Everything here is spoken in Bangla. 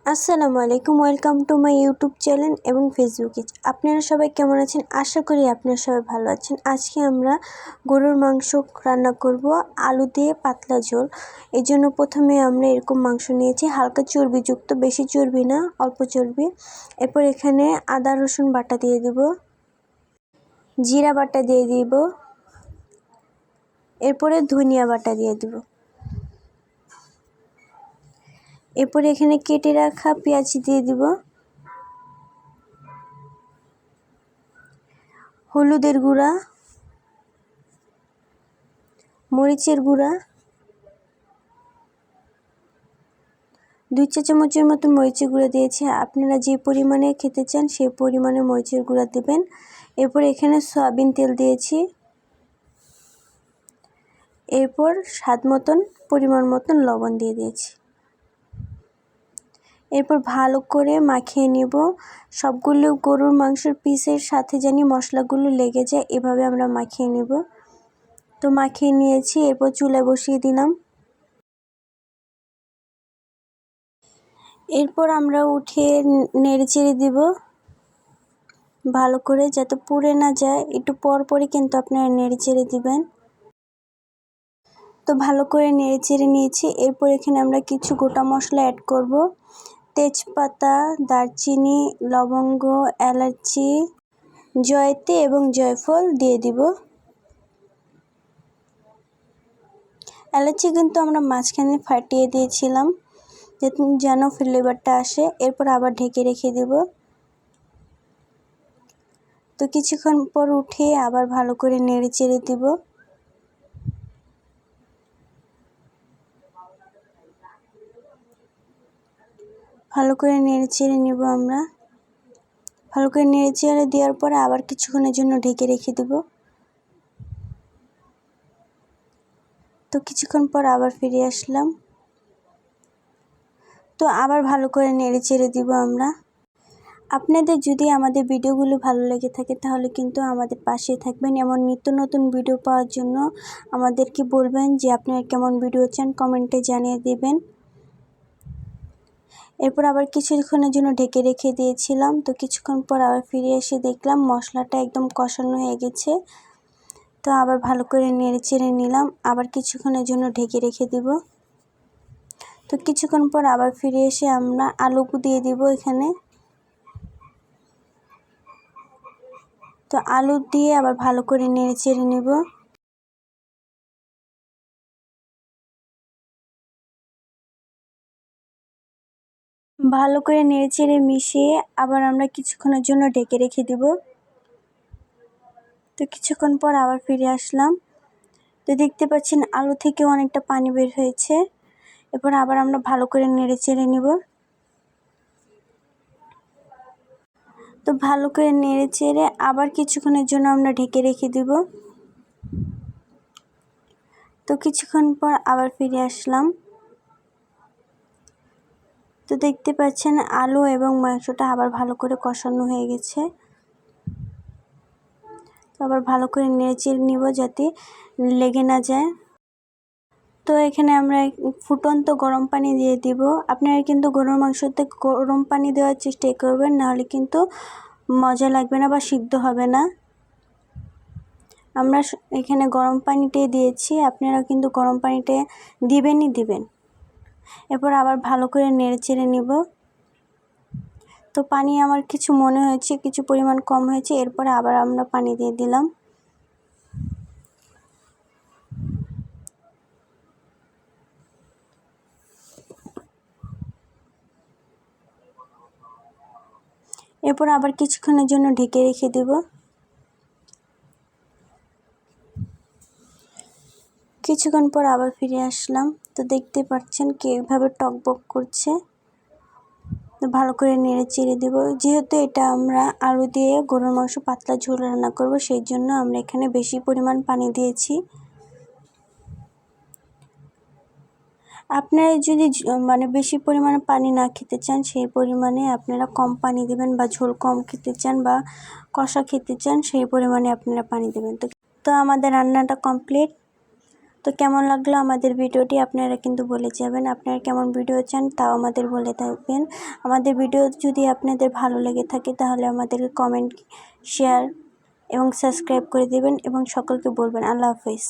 আসসালামু আলাইকুম, welcome to my YouTube channel এবং ফেসবুক পেজ। আপনারা সবাই কেমন আছেন? আশা করি আপনারা সবাই ভালো আছেন। আজকে আমরা গরুর মাংস রান্না করব, আলু দিয়ে পাতলা ঝোল। এই জন্য প্রথমে আমরা এরকম মাংস নিয়েছি, হালকা চর্বিযুক্ত, বেশি চর্বি না, অল্প চর্বি। এরপর এখানে আদা রসুন বাটা দিয়ে দিব, জিরা বাটা দিয়ে দিব, এরপরে ধনিয়া বাটা দিয়ে দিব। এরপরে এখানে কেটে রাখা পেঁয়াজ দিয়ে দিব, হলুদের গুঁড়া, মরিচের গুঁড়া, 2 চা চামচের মতো মরিচের গুঁড়া দিয়েছি। আপনারা যে পরিমাণে খেতে চান সেই পরিমাণে মরিচের গুঁড়া দেবেন। এরপর এখানে সয়াবিন তেল দিয়েছি। এরপর স্বাদ মতন পরিমাণ মতন লবণ দিয়ে দিয়েছি। এরপর ভালো করে মাখিয়ে নেব। সবগুলো গরুর মাংসের পিসের সাথে জানি মশলাগুলো লেগে যায়, এভাবে আমরা মাখিয়ে নেব। তো মাখিয়ে নিয়েছি, এরপর চুলায় বসিয়ে দিলাম। এরপর আমরা উঠিয়ে নেড়েচেড়ে দিব ভালো করে, যাতে পুড়ে না যায়। একটু পরপরই কিন্তু আপনারা নেড়েচেড়ে দিবেন। তো ভালো করে নেড়েচেড়ে নিয়েছি। এরপর এখানে আমরা কিছু গোটা মশলা অ্যাড করব। তেজপাতা, দারচিনি, লবঙ্গ, এলাচি, জয়িত্রী এবং জয়ফল দিয়ে দিব। এলাচি কিন্তু আমরা মাঝখানে ফাটিয়ে দিয়েছিলাম যেন ফ্লেভারটা আসে। এরপর আবার ঢেকে রেখে দিব। তো কিছুক্ষণ পর উঠিয়ে আবার ভালো করে নেড়েচেড়ে দিব। ভালো করে নেড়েচেড়ে নেব আমরা। ভালো করে নেড়েচেড়ে দেওয়ার পরে আবার কিছুক্ষণের জন্য ঢেকে রেখে দেব। তো কিছুক্ষণ পর আবার ফিরে আসলাম। তো আবার ভালো করে নেড়েচেড়ে দিব আমরা। আপনাদের যদি আমাদের ভিডিওগুলো ভালো লেগে থাকে তাহলে কিন্তু আমাদের পাশে থাকবেন। এমন নিত্য নতুন ভিডিও পাওয়ার জন্য আমাদেরকে বলবেন যে আপনারা কেমন ভিডিও চান, কমেন্টে জানিয়ে দেবেন। এরপর আবার কিছুক্ষণের জন্য ঢেকে রেখে দিয়েছিলাম। তো কিছুক্ষণ পর আবার ফিরে এসে দেখলাম মশলাটা একদম কষানো হয়ে গেছে। তো আবার ভালো করে নেড়েচেড়ে নিলাম, আবার কিছুক্ষণের জন্য ঢেকে রেখে দিব। তো কিছুক্ষণ পর আবার ফিরে এসে আমরা আলু দিয়ে দিব এখানে। তো আলু দিয়ে আবার ভালো করে নেড়েচেড়ে নেব। ভালো করে নেড়েচেড়ে মিশিয়ে আবার আমরা কিছুক্ষণের জন্য ঢেকে রেখে দিব। তো কিছুক্ষণ পর আবার ফিরে আসলাম। তো দেখতে পাচ্ছেন আলু থেকে অনেকটা পানি বের হয়েছে। এরপর আবার আমরা ভালো করে নেড়েচেড়ে নিব। তো ভালো করে নেড়েচেড়ে আবার কিছুক্ষণের জন্য আমরা ঢেকে রেখে দিব। তো কিছুক্ষণ পর আবার ফিরে আসলাম। তো দেখতে পাচ্ছেন আলু এবং মাংসটা আবার ভালো করে কষানো হয়ে গেছে। তো আবার ভালো করে নেড়েচেড়ে নিব যাতে লেগে না যায়। তো এখানে আমরা ফুটন্ত গরম পানি দিয়ে দিব। আপনারা কিন্তু গরুর মাংসতে গরম পানি দেওয়ার চেষ্টা করবেন, নাহলে কিন্তু মজা লাগবে না বা সিদ্ধ হবে না। আমরা এখানে গরম পানিটাই দিয়েছি, আপনারা কিন্তু গরম পানিটা দিবেন। এরপর আবার ভালো করে নেড়েচেড়ে নিব। তো পানি আমার কিছু মনে হয়েছে কিছু পরিমাণ কম হয়েছে, এরপরে আবার আমরা পানি দিয়ে দিলাম। এরপর আবার কিছুক্ষণের জন্য ঢেকে রেখে দেব। কিছুক্ষণ পর আবার ফিরে আসলাম। তো দেখতে পাচ্ছেন কিভাবে টকবক করছে। তো ভালো করে নেড়েচেড়ে দেব। যেহেতু এটা আমরা আলু দিয়ে গরুর মাংস পাতলা ঝোল রান্না করব, সেই জন্য আমরা এখানে বেশি পরিমাণ পানি দিয়েছি। আপনারা যদি বেশি পরিমাণে পানি না খেতে চান, সেই পরিমাণে আপনারা কম পানি দেবেন, বা ঝোল কম খেতে চান বা কষা খেতে চান সেই পরিমাণে আপনারা পানি দেবেন। তো আমাদের রান্নাটা কমপ্লিট। তো কেমন লাগলো আমাদের ভিডিওটি আপনারা কিন্তু বলে যাবেন। আপনারা কেমন ভিডিও চান তাও আমাদের বলে থাকবেন। আমাদের ভিডিও যদি আপনাদের ভালো লেগে থাকে তাহলে আমাদেরকে কমেন্ট, শেয়ার এবং সাবস্ক্রাইব করে দেবেন এবং সকলকে বলবেন। আল্লাহ হাফেজ।